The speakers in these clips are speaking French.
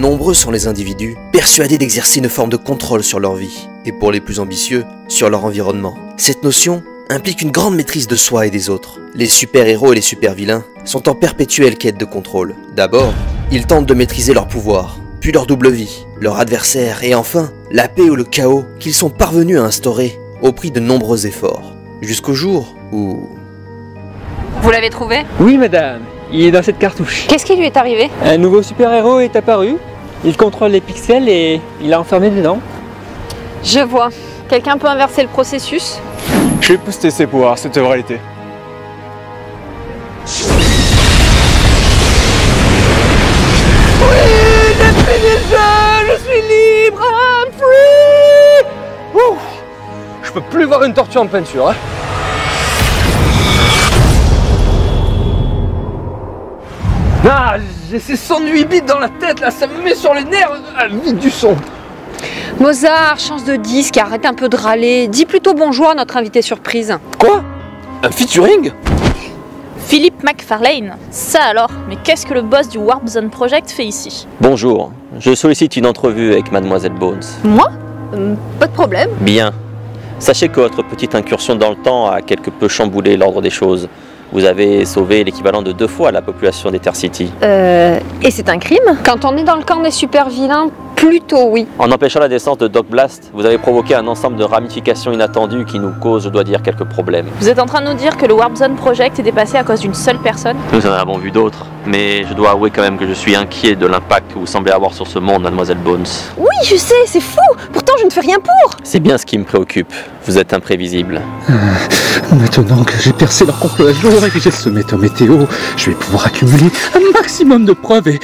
Nombreux sont les individus persuadés d'exercer une forme de contrôle sur leur vie, et pour les plus ambitieux, sur leur environnement. Cette notion implique une grande maîtrise de soi et des autres. Les super-héros et les super-vilains sont en perpétuelle quête de contrôle. D'abord, ils tentent de maîtriser leur pouvoir, puis leur double vie, leur adversaire, et enfin, la paix ou le chaos qu'ils sont parvenus à instaurer au prix de nombreux efforts. Jusqu'au jour où... Vous l'avez trouvé? Oui madame, il est dans cette cartouche. Qu'est-ce qui lui est arrivé? Un nouveau super-héros est apparu, il contrôle les pixels et il a enfermé dedans. Je vois. Quelqu'un peut inverser le processus? Je vais booster ses pouvoirs, cette réalité. Oui, j'ai fini le jeu, je suis libre, I'm free. Ouh, je peux plus voir une tortue en peinture. Hein. Ah, j'ai ces 108 bits dans la tête là, ça me met sur les nerfs, vite du son. Mozart, chance de disque, arrête un peu de râler. Dis plutôt bonjour à notre invité surprise. Quoi? Un featuring? Philippe McFarlane. Ça alors, mais qu'est-ce que le boss du Warp Zone Project fait ici? Bonjour, je sollicite une entrevue avec Mademoiselle Bones. Moi? Pas de problème. Bien. Sachez que votre petite incursion dans le temps a quelque peu chamboulé l'ordre des choses. Vous avez sauvé l'équivalent de 2 fois la population d'Ether-City. Et c'est un crime? Quand on est dans le camp des super vilains, plutôt oui. En empêchant la descente de Doc Blast, vous avez provoqué un ensemble de ramifications inattendues qui nous causent, je dois dire, quelques problèmes. Vous êtes en train de nous dire que le Warp Zone Project est dépassé à cause d'une seule personne? Nous en avons vu d'autres, mais je dois avouer quand même que je suis inquiet de l'impact que vous semblez avoir sur ce monde, Mademoiselle Bones. Oui, je sais, c'est fou. Pourtant, je ne fais rien pour. C'est bien ce qui me préoccupe. Vous êtes imprévisible. Maintenant que j'ai percé leur complot à jour et que j'ai semé ton météo, je vais pouvoir accumuler un maximum de preuves et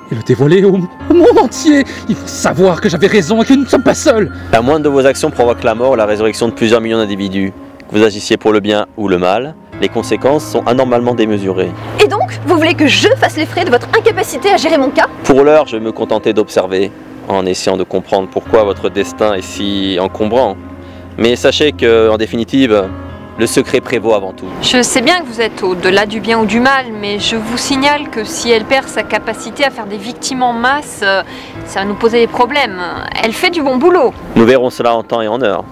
le dévoiler au monde entier. Il faut savoir que j'avais raison et que nous ne sommes pas seuls. La moindre de vos actions provoque la mort ou la résurrection de plusieurs millions d'individus. Que vous agissiez pour le bien ou le mal, les conséquences sont anormalement démesurées. Et donc, vous voulez que je fasse les frais de votre incapacité à gérer mon cas? Pour l'heure, je vais me contenter d'observer, en essayant de comprendre pourquoi votre destin est si encombrant. Mais sachez que, en définitive, le secret prévaut avant tout. Je sais bien que vous êtes au-delà du bien ou du mal, mais je vous signale que si elle perd sa capacité à faire des victimes en masse, ça va nous poser des problèmes. Elle fait du bon boulot. Nous verrons cela en temps et en heure.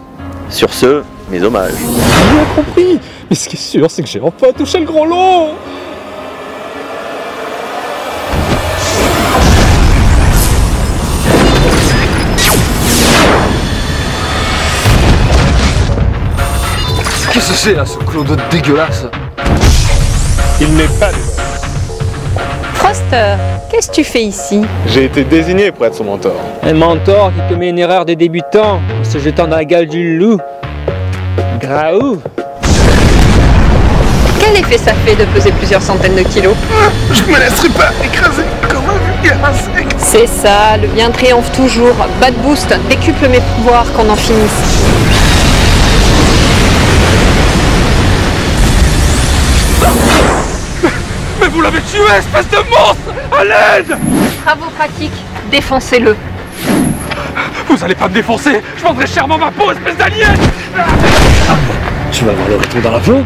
Sur ce, mes hommages. J'ai bien compris. Mais ce qui est sûr, c'est que j'ai enfin touché le gros lot. Qu'est-ce que c'est là, ce clodo dégueulasse? Il n'est pas démon. Frost, qu'est-ce que tu fais ici? J'ai été désigné pour être son mentor. Un mentor qui commet une erreur de débutant en se jetant dans la gueule du loup. Graou. Quel effet ça fait de peser plusieurs centaines de kilos? Je me laisserai pas écraser comme un vulgaire insecte. C'est ça, le bien triomphe toujours. Bad boost, décuple mes pouvoirs qu'on en finisse. Mais vous l'avez tué, espèce de monstre! À l'aide! Travaux pratiques, défoncez-le. Vous allez pas me défoncer! Je vendrai chèrement ma peau, espèce d'alien! Tu vas voir le retour dans la peau.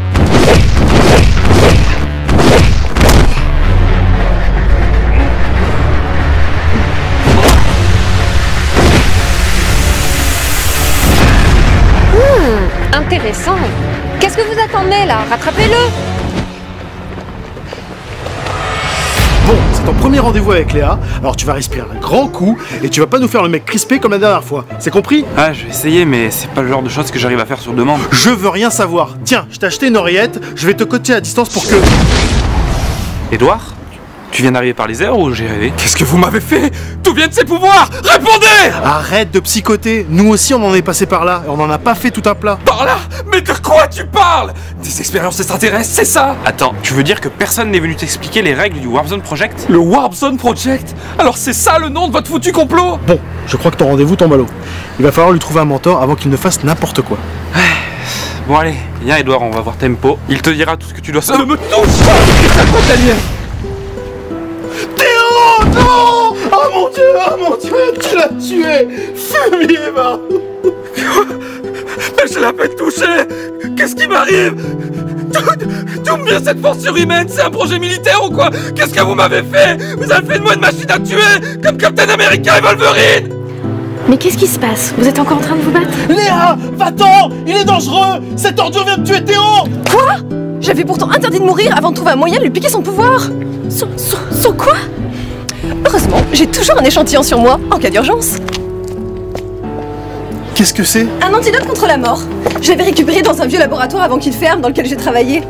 Intéressant. Qu'est-ce que vous attendez là? Rattrapez-le. Bon, c'est ton premier rendez-vous avec Léa, alors tu vas respirer un grand coup et tu vas pas nous faire le mec crispé comme la dernière fois. C'est compris? Ah, je vais essayer, mais c'est pas le genre de choses que j'arrive à faire sur demande. Je veux rien savoir. Tiens, je t'ai acheté une oreillette, je vais te coacher à distance pour que... Édouard, tu viens d'arriver par les airs ou j'ai rêvé? Qu'est-ce que vous m'avez fait? D'où viennent ces pouvoirs? Répondez! Arrête de psychoter, nous aussi on en est passé par là et on en a pas fait tout un plat. Par là? Mais de quoi tu parles? Des expériences extraterrestres, c'est ça? Attends, tu veux dire que personne n'est venu t'expliquer les règles du Warp Zone Project? Le Warp Zone Project? Alors c'est ça le nom de votre foutu complot? Bon, je crois que ton rendez-vous tombe à l'eau. Il va falloir lui trouver un mentor avant qu'il ne fasse n'importe quoi. Bon allez, viens Edouard, on va voir Tempo. Il te dira tout ce que tu dois Ça savoir. ne me touche pas! Qu'est-ce que ça t'alien? Théo, non! Oh mon dieu, tu l'as tué! Fumier, va! Mais je l'ai à peine touché! Qu'est-ce qui m'arrive? D'où me vient cette force surhumaine? C'est un projet militaire ou quoi? Qu'est-ce que vous m'avez fait? Vous avez fait de moi une machine à tuer, comme Captain America et Wolverine! Mais qu'est-ce qui se passe? Vous êtes encore en train de vous battre? Léa, va-t'en! Il est dangereux! Cette ordure vient de tuer Théo! Quoi? J'avais pourtant interdit de mourir avant de trouver un moyen de lui piquer son pouvoir. Son quoi? Heureusement, j'ai toujours un échantillon sur moi, en cas d'urgence. Qu'est-ce que c'est? Un antidote contre la mort. Je l'avais récupéré dans un vieux laboratoire avant qu'il ferme, dans lequel j'ai travaillé.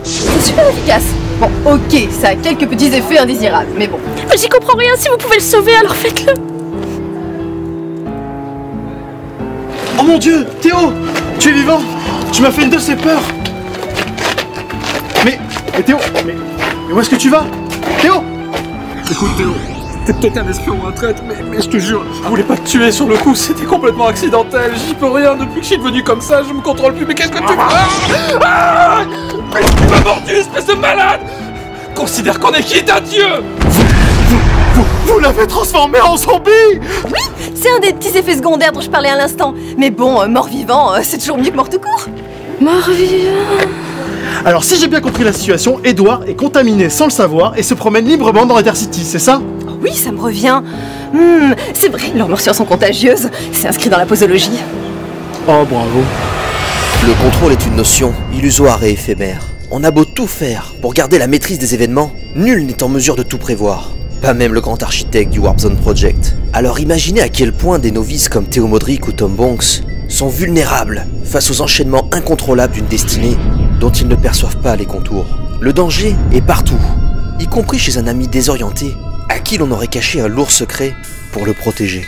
C'est super efficace. Bon, ok, ça a quelques petits effets indésirables, mais bon. J'y comprends rien, si vous pouvez le sauver, alors faites-le. Oh mon Dieu, Théo! Tu es vivant! Tu m'as fait une de ces peurs! Mais Théo, mais où est-ce que tu vas? Théo! Écoute Théo, t'es peut-être un espion ou un traître, mais je te jure, je voulais pas te tuer sur le coup, c'était complètement accidentel, j'y peux rien, depuis que je suis devenu comme ça, je me contrôle plus, mais qu'est-ce que tu fais? Mais tu m'as mordu, espèce de malade! Considère qu'on est qui d'un dieu! Vous l'avez transformé en zombie! Oui, c'est un des petits effets secondaires dont je parlais à l'instant. Mais bon, mort-vivant, c'est toujours mieux que mort tout court. Mort-vivant... Alors si j'ai bien compris la situation, Edward est contaminé sans le savoir et se promène librement dans Intercity, c'est ça? Oui, ça me revient. C'est vrai, leurs morsures sont contagieuses. C'est inscrit dans la posologie. Oh, bravo. Le contrôle est une notion illusoire et éphémère. On a beau tout faire pour garder la maîtrise des événements, nul n'est en mesure de tout prévoir. Pas même le grand architecte du Warp Zone Project. Alors imaginez à quel point des novices comme Theo Modric ou Tom Banks sont vulnérables face aux enchaînements incontrôlables d'une destinée dont ils ne perçoivent pas les contours. Le danger est partout, y compris chez un ami désorienté à qui l'on aurait caché un lourd secret pour le protéger.